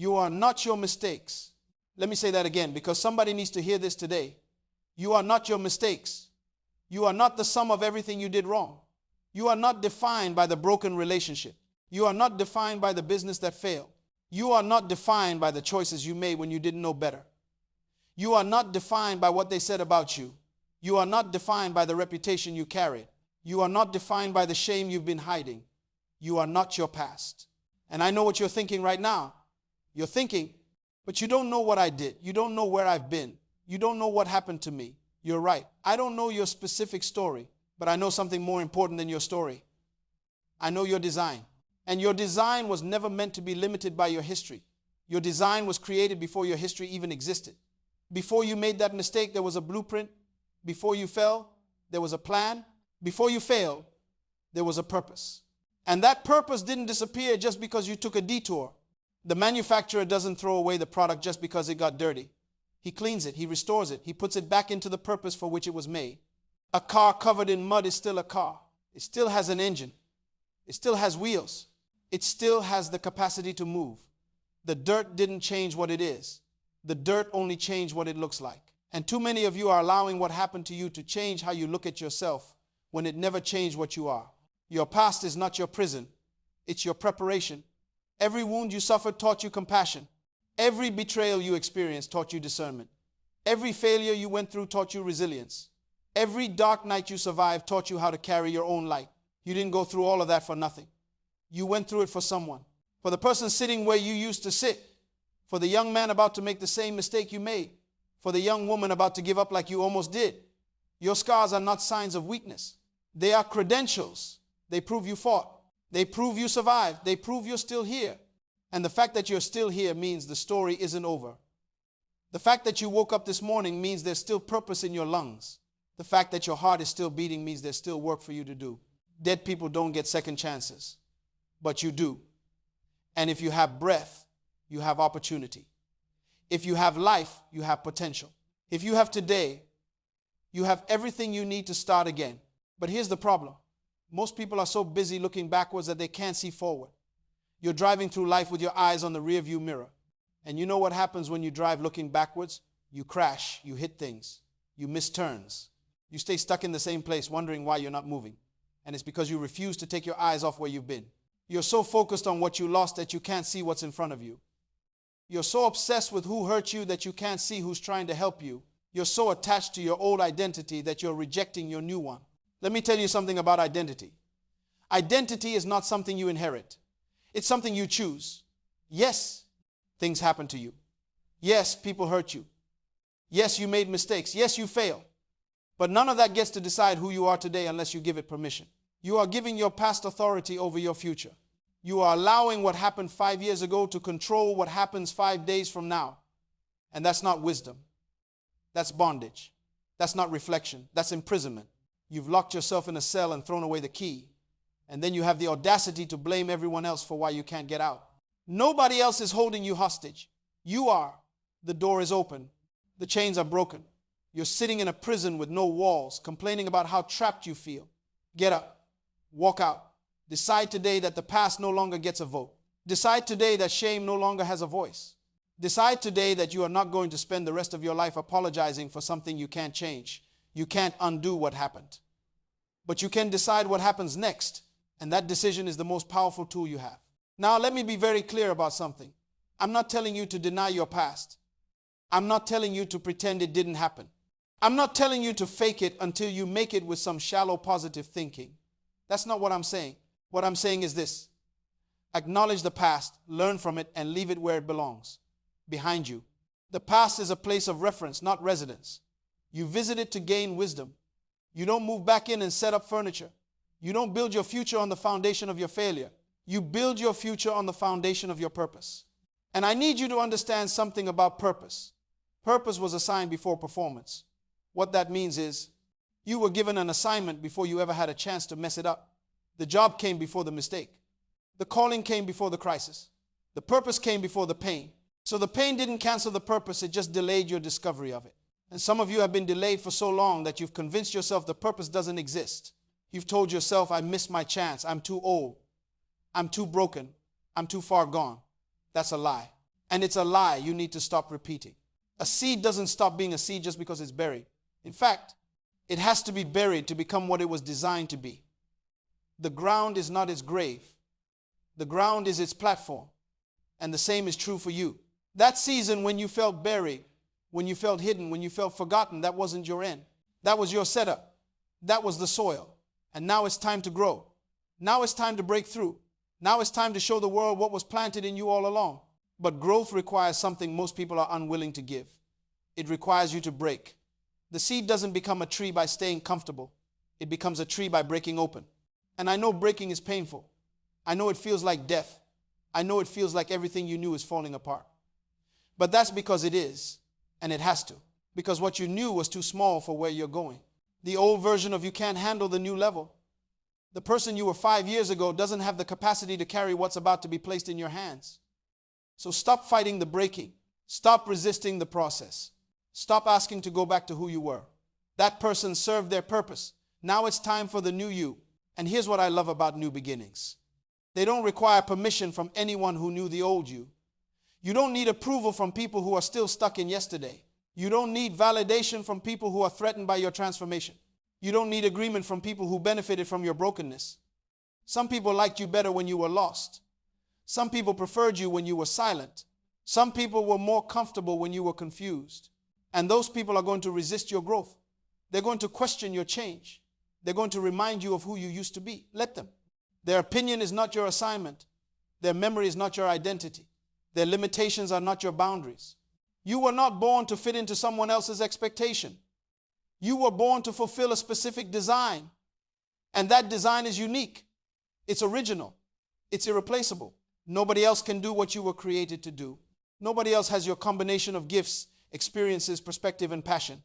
You are not your mistakes. Let me say that again because somebody needs to hear this today. You are not your mistakes. You are not the sum of everything you did wrong. You are not defined by the broken relationship. You are not defined by the business that failed. You are not defined by the choices you made when you didn't know better. You are not defined by what they said about you. You are not defined by the reputation you carried. You are not defined by the shame you've been hiding. You are not your past. And I know what you're thinking right now. You're thinking, but you don't know what I did. You don't know where I've been. You don't know what happened to me. You're right. I don't know your specific story, but I know something more important than your story. I know your design. And your design was never meant to be limited by your history. Your design was created before your history even existed. Before you made that mistake, there was a blueprint. Before you fell, there was a plan. Before you failed, there was a purpose. And that purpose didn't disappear just because you took a detour. The manufacturer doesn't throw away the product just because it got dirty. He cleans it, he restores it, he puts it back into the purpose for which it was made. A car covered in mud is still a car. It still has an engine. It still has wheels. It still has the capacity to move. The dirt didn't change what it is. The dirt only changed what it looks like. And too many of you are allowing what happened to you to change how you look at yourself when it never changed what you are. Your past is not your prison. It's your preparation. Every wound you suffered taught you compassion. Every betrayal you experienced taught you discernment. Every failure you went through taught you resilience. Every dark night you survived taught you how to carry your own light. You didn't go through all of that for nothing. You went through it for someone. For the person sitting where you used to sit. For the young man about to make the same mistake you made. For the young woman about to give up like you almost did. Your scars are not signs of weakness. They are credentials. They prove you fought. They prove you survived. They prove you're still here. And the fact that you're still here means the story isn't over. The fact that you woke up this morning means there's still purpose in your lungs. The fact that your heart is still beating means there's still work for you to do. Dead people don't get second chances, but you do. And if you have breath, you have opportunity. If you have life, you have potential. If you have today, you have everything you need to start again. But here's the problem. Most people are so busy looking backwards that they can't see forward. You're driving through life with your eyes on the rearview mirror. And you know what happens when you drive looking backwards? You crash, you hit things, you miss turns. You stay stuck in the same place wondering why you're not moving. And it's because you refuse to take your eyes off where you've been. You're so focused on what you lost that you can't see what's in front of you. You're so obsessed with who hurt you that you can't see who's trying to help you. You're so attached to your old identity that you're rejecting your new one. Let me tell you something about identity. Identity is not something you inherit. It's something you choose. Yes, things happen to you. Yes, people hurt you. Yes, you made mistakes. Yes, you failed. But none of that gets to decide who you are today unless you give it permission. You are giving your past authority over your future. You are allowing what happened 5 years ago to control what happens 5 days from now. And that's not wisdom. That's bondage. That's not reflection. That's imprisonment. You've locked yourself in a cell and thrown away the key. And then you have the audacity to blame everyone else for why you can't get out. Nobody else is holding you hostage. You are. The door is open. The chains are broken. You're sitting in a prison with no walls, complaining about how trapped you feel. Get up. Walk out. Decide today that the past no longer gets a vote. Decide today that shame no longer has a voice. Decide today that you are not going to spend the rest of your life apologizing for something you can't change. You can't undo what happened. But you can decide what happens next. And that decision is the most powerful tool you have. Now, let me be very clear about something. I'm not telling you to deny your past. I'm not telling you to pretend it didn't happen. I'm not telling you to fake it until you make it with some shallow positive thinking. That's not what I'm saying. What I'm saying is this. Acknowledge the past, learn from it, and leave it where it belongs, behind you. The past is a place of reference, not residence. You visit it to gain wisdom. You don't move back in and set up furniture. You don't build your future on the foundation of your failure. You build your future on the foundation of your purpose. And I need you to understand something about purpose. Purpose was assigned before performance. What that means is you were given an assignment before you ever had a chance to mess it up. The job came before the mistake. The calling came before the crisis. The purpose came before the pain. So the pain didn't cancel the purpose, it just delayed your discovery of it. And some of you have been delayed for so long that you've convinced yourself the purpose doesn't exist. You've told yourself, I missed my chance. I'm too old. I'm too broken. I'm too far gone. That's a lie. And it's a lie you need to stop repeating. A seed doesn't stop being a seed just because it's buried. In fact, it has to be buried to become what it was designed to be. The ground is not its grave. The ground is its platform. And the same is true for you. That season when you felt buried, when you felt hidden, when you felt forgotten, that wasn't your end. That was your setup. That was the soil. And now it's time to grow. Now it's time to break through. Now it's time to show the world what was planted in you all along. But growth requires something most people are unwilling to give. It requires you to break. The seed doesn't become a tree by staying comfortable. It becomes a tree by breaking open. And I know breaking is painful. I know it feels like death. I know it feels like everything you knew is falling apart. But that's because it is, and it has to. Because what you knew was too small for where you're going. The old version of you can't handle the new level. The person you were 5 years ago doesn't have the capacity to carry what's about to be placed in your hands. So stop fighting the breaking. Stop resisting the process. Stop asking to go back to who you were. That person served their purpose. Now it's time for the new you. And here's what I love about new beginnings. They don't require permission from anyone who knew the old you. You don't need approval from people who are still stuck in yesterday. You don't need validation from people who are threatened by your transformation. You don't need agreement from people who benefited from your brokenness. Some people liked you better when you were lost. Some people preferred you when you were silent. Some people were more comfortable when you were confused. And those people are going to resist your growth. They're going to question your change. They're going to remind you of who you used to be. Let them. Their opinion is not your assignment. Their memory is not your identity. Their limitations are not your boundaries. You were not born to fit into someone else's expectation. You were born to fulfill a specific design. And that design is unique. It's original. It's irreplaceable. Nobody else can do what you were created to do. Nobody else has your combination of gifts, experiences, perspective, and passion.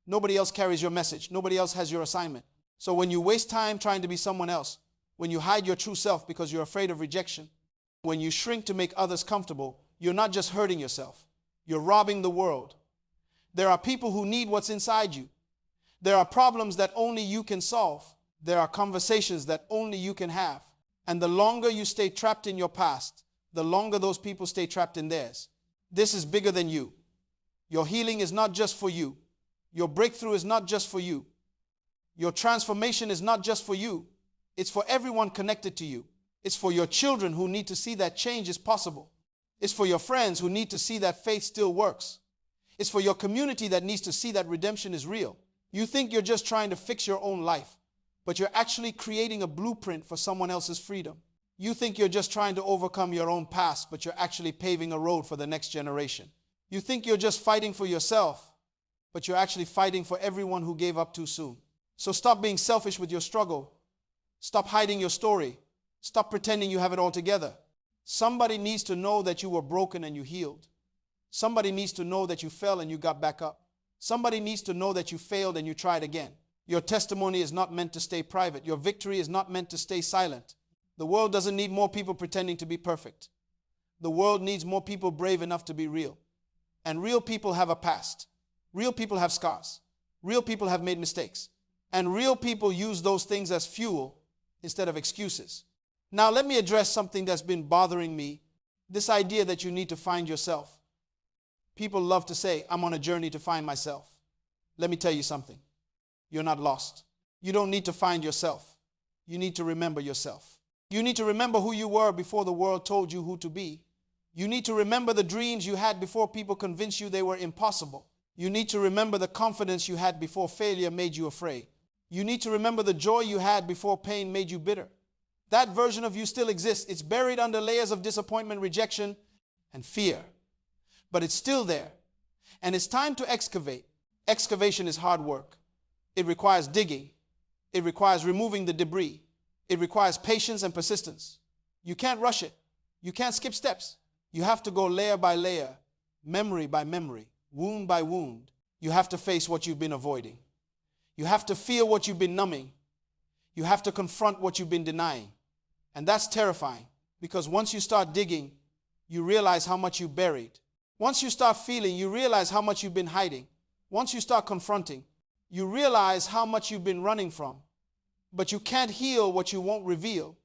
Nobody else carries your message. Nobody else has your assignment. So when you waste time trying to be someone else, when you hide your true self because you're afraid of rejection, when you shrink to make others comfortable, you're not just hurting yourself. You're robbing the world. There are people who need what's inside you. There are problems that only you can solve. There are conversations that only you can have. And the longer you stay trapped in your past, the longer those people stay trapped in theirs. This is bigger than you. Your healing is not just for you. Your breakthrough is not just for you. Your transformation is not just for you. It's for everyone connected to you. It's for your children who need to see that change is possible. It's for your friends who need to see that faith still works. It's for your community that needs to see that redemption is real. You think you're just trying to fix your own life, but you're actually creating a blueprint for someone else's freedom. You think you're just trying to overcome your own past, but you're actually paving a road for the next generation. You think you're just fighting for yourself, but you're actually fighting for everyone who gave up too soon. So stop being selfish with your struggle. Stop hiding your story. Stop pretending you have it all together. Somebody needs to know that you were broken and you healed. Somebody needs to know that you fell and you got back up. Somebody needs to know that you failed and you tried again. Your testimony is not meant to stay private. Your victory is not meant to stay silent. The world doesn't need more people pretending to be perfect. The world needs more people brave enough to be real. And real people have a past. Real people have scars. Real people have made mistakes. And real people use those things as fuel instead of excuses. Now let me address something that's been bothering me. This idea that you need to find yourself. People love to say, I'm on a journey to find myself. Let me tell you something. You're not lost. You don't need to find yourself. You need to remember yourself. You need to remember who you were before the world told you who to be. You need to remember the dreams you had before people convinced you they were impossible. You need to remember the confidence you had before failure made you afraid. You need to remember the joy you had before pain made you bitter. That version of you still exists. It's buried under layers of disappointment, rejection, and fear. But it's still there. And it's time to excavate. Excavation is hard work. It requires digging. It requires removing the debris. It requires patience and persistence. You can't rush it. You can't skip steps. You have to go layer by layer, memory by memory, wound by wound. You have to face what you've been avoiding. You have to feel what you've been numbing. You have to confront what you've been denying. And that's terrifying because once you start digging, you realize how much you buried. Once you start feeling, you realize how much you've been hiding. Once you start confronting, you realize how much you've been running from. But you can't heal what you won't reveal.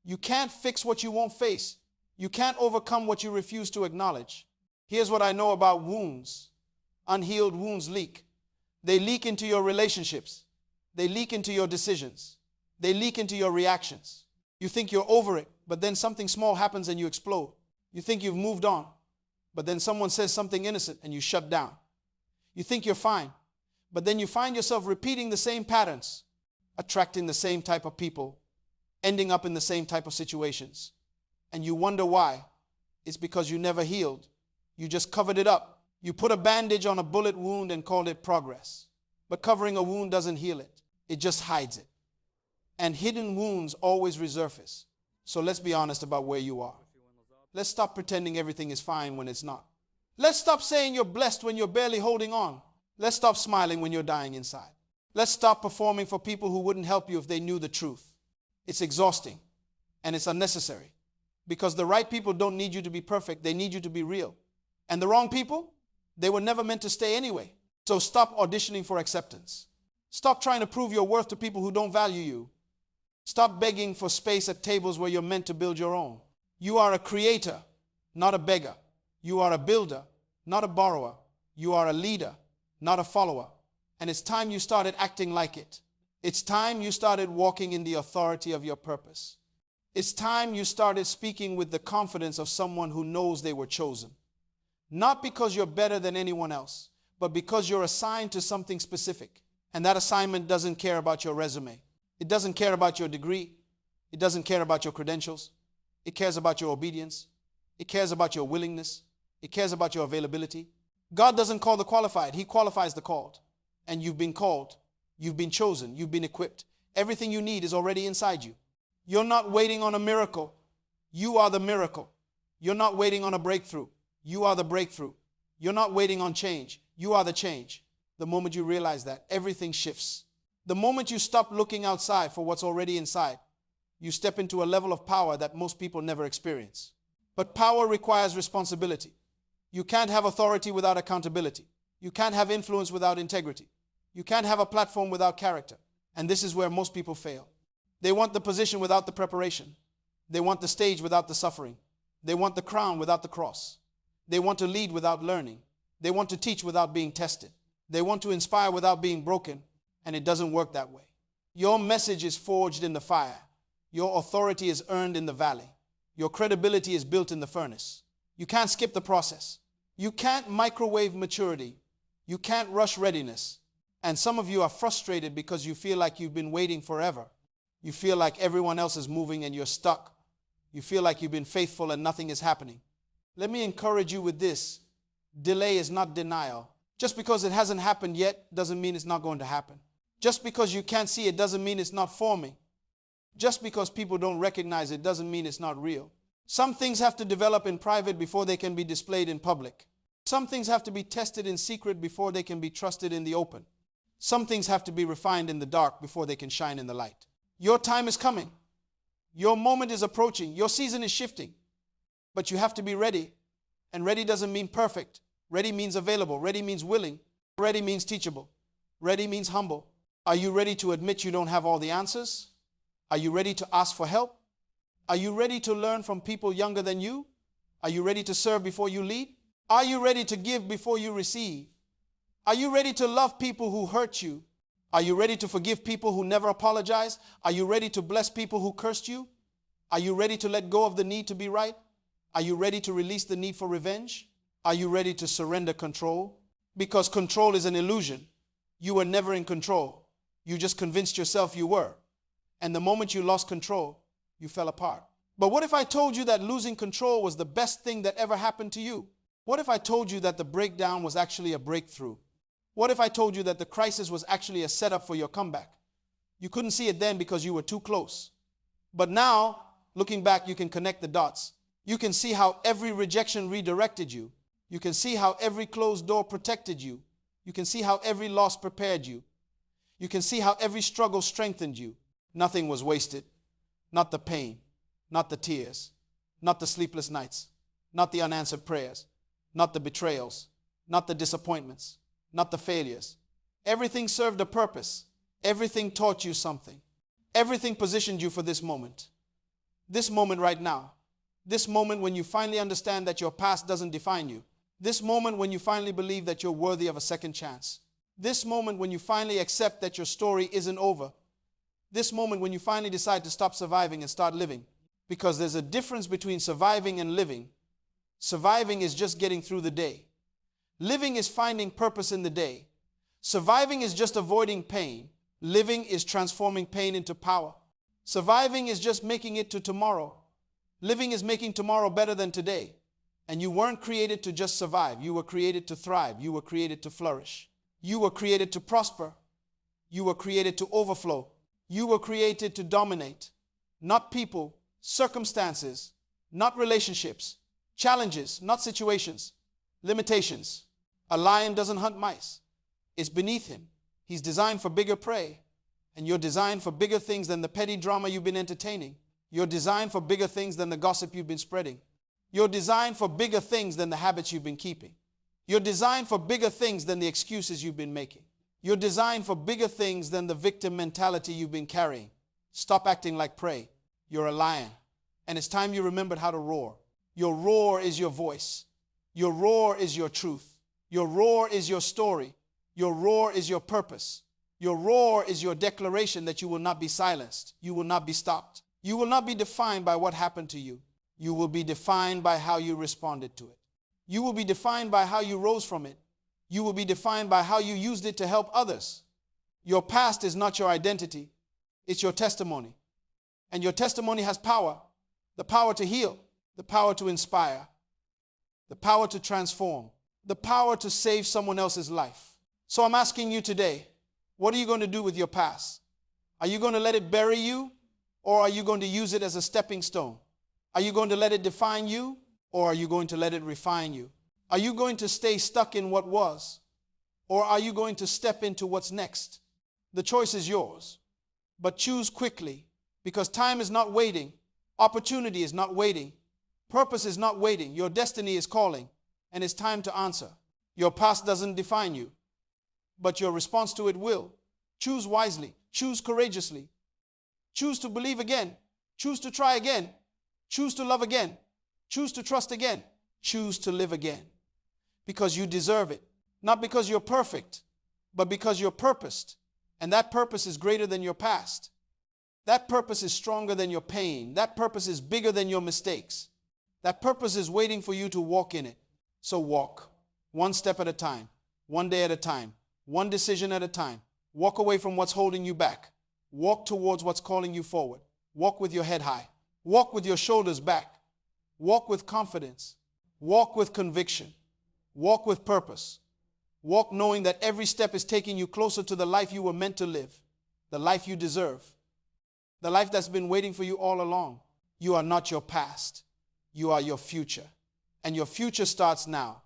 You can't fix what you won't face. You can't overcome what you refuse to acknowledge. Here's what I know about wounds. Unhealed wounds leak. They leak into your relationships. They leak into your decisions. They leak into your reactions. You think you're over it, but then something small happens and you explode. You think you've moved on, but then someone says something innocent and you shut down. You think you're fine, but then you find yourself repeating the same patterns, attracting the same type of people, ending up in the same type of situations. And you wonder why. It's because you never healed. You just covered it up. You put a bandage on a bullet wound and called it progress. But covering a wound doesn't heal it. It just hides it. And hidden wounds always resurface. So let's be honest about where you are. Let's stop pretending everything is fine when it's not. Let's stop saying you're blessed when you're barely holding on. Let's stop smiling when you're dying inside. Let's stop performing for people who wouldn't help you if they knew the truth. It's exhausting and it's unnecessary because the right people don't need you to be perfect. They need you to be real. And the wrong people, they were never meant to stay anyway. So stop auditioning for acceptance. Stop trying to prove your worth to people who don't value you. Stop begging for space at tables where you're meant to build your own. You are a creator, not a beggar. You are a builder, not a borrower. You are a leader, not a follower. And it's time you started acting like it. It's time you started walking in the authority of your purpose. It's time you started speaking with the confidence of someone who knows they were chosen. Not because you're better than anyone else, but because you're assigned to something specific. And that assignment doesn't care about your resume. It doesn't care about your degree. It doesn't care about your credentials. It cares about your obedience. It cares about your willingness. It cares about your availability. God doesn't call the qualified. He qualifies the called. And you've been called. You've been chosen. You've been equipped. Everything you need is already inside you. You're not waiting on a miracle. You are the miracle. You're not waiting on a breakthrough. You are the breakthrough. You're not waiting on change. You are the change. The moment you realize that, everything shifts. The moment you stop looking outside for what's already inside, you step into a level of power that most people never experience. But power requires responsibility. You can't have authority without accountability. You can't have influence without integrity. You can't have a platform without character. And this is where most people fail. They want the position without the preparation. They want the stage without the suffering. They want the crown without the cross. They want to lead without learning. They want to teach without being tested. They want to inspire without being broken. And it doesn't work that way. Your message is forged in the fire. Your authority is earned in the valley. Your credibility is built in the furnace. You can't skip the process. You can't microwave maturity. You can't rush readiness. And some of you are frustrated because you feel like you've been waiting forever. You feel like everyone else is moving and you're stuck. You feel like you've been faithful and nothing is happening. Let me encourage you with this. Delay is not denial. Just because it hasn't happened yet doesn't mean it's not going to happen. Just because you can't see it doesn't mean it's not forming. Just because people don't recognize it doesn't mean it's not real. Some things have to develop in private before they can be displayed in public. Some things have to be tested in secret before they can be trusted in the open. Some things have to be refined in the dark before they can shine in the light. Your time is coming. Your moment is approaching. Your season is shifting. But you have to be ready. And ready doesn't mean perfect. Ready means available. Ready means willing. Ready means teachable. Ready means humble. Are you ready to admit you don't have all the answers? Are you ready to ask for help? Are you ready to learn from people younger than you? Are you ready to serve before you lead? Are you ready to give before you receive? Are you ready to love people who hurt you? Are you ready to forgive people who never apologize? Are you ready to bless people who cursed you? Are you ready to let go of the need to be right? Are you ready to release the need for revenge? Are you ready to surrender control? Because control is an illusion. You were never in control. You just convinced yourself you were. And the moment you lost control, you fell apart. But what if I told you that losing control was the best thing that ever happened to you? What if I told you that the breakdown was actually a breakthrough? What if I told you that the crisis was actually a setup for your comeback? You couldn't see it then because you were too close. But now, looking back, you can connect the dots. You can see how every rejection redirected you. You can see how every closed door protected you. You can see how every loss prepared you. You can see how every struggle strengthened you. Nothing was wasted. Not the pain, not the tears, not the sleepless nights, not the unanswered prayers, not the betrayals, not the disappointments, not the failures. Everything served a purpose. Everything taught you something. Everything positioned you for this moment. This moment right now. This moment when you finally understand that your past doesn't define you. This moment when you finally believe that you're worthy of a second chance. This moment when you finally accept that your story isn't over. This moment when you finally decide to stop surviving and start living. Because there's a difference between surviving and living. Surviving is just getting through the day. Living is finding purpose in the day. Surviving is just avoiding pain. Living is transforming pain into power. Surviving is just making it to tomorrow. Living is making tomorrow better than today. And you weren't created to just survive. You were created to thrive. You were created to flourish. You were created to prosper. You were created to overflow. You were created to dominate. Not people, circumstances, not relationships, challenges, not situations, limitations. A lion doesn't hunt mice. It's beneath him. He's designed for bigger prey. And you're designed for bigger things than the petty drama you've been entertaining. You're designed for bigger things than the gossip you've been spreading. You're designed for bigger things than the habits you've been keeping. You're designed for bigger things than the excuses you've been making. You're designed for bigger things than the victim mentality you've been carrying. Stop acting like prey. You're a lion. And it's time you remembered how to roar. Your roar is your voice. Your roar is your truth. Your roar is your story. Your roar is your purpose. Your roar is your declaration that you will not be silenced. You will not be stopped. You will not be defined by what happened to you. You will be defined by how you responded to it. You will be defined by how you rose from it. You will be defined by how you used it to help others. Your past is not your identity. It's your testimony. And your testimony has power. The power to heal. The power to inspire. The power to transform. The power to save someone else's life. So I'm asking you today, what are you going to do with your past? Are you going to let it bury you? Or are you going to use it as a stepping stone? Are you going to let it define you? Or are you going to let it refine you? Are you going to stay stuck in what was? Or are you going to step into what's next? The choice is yours. But choose quickly, because time is not waiting. Opportunity is not waiting. Purpose is not waiting. Your destiny is calling, and it's time to answer. Your past doesn't define you, but your response to it will. Choose wisely. Choose courageously. Choose to believe again. Choose to try again. Choose to love again. Choose to trust again. Choose to live again. Because you deserve it. Not because you're perfect, but because you're purposed. And that purpose is greater than your past. That purpose is stronger than your pain. That purpose is bigger than your mistakes. That purpose is waiting for you to walk in it. So walk. One step at a time. One day at a time. One decision at a time. Walk away from what's holding you back. Walk towards what's calling you forward. Walk with your head high. Walk with your shoulders back. Walk with confidence. Walk with conviction. Walk with purpose. Walk knowing that every step is taking you closer to the life you were meant to live, the life you deserve, the life that's been waiting for you all along. You are not your past. You are your future. And your future starts now.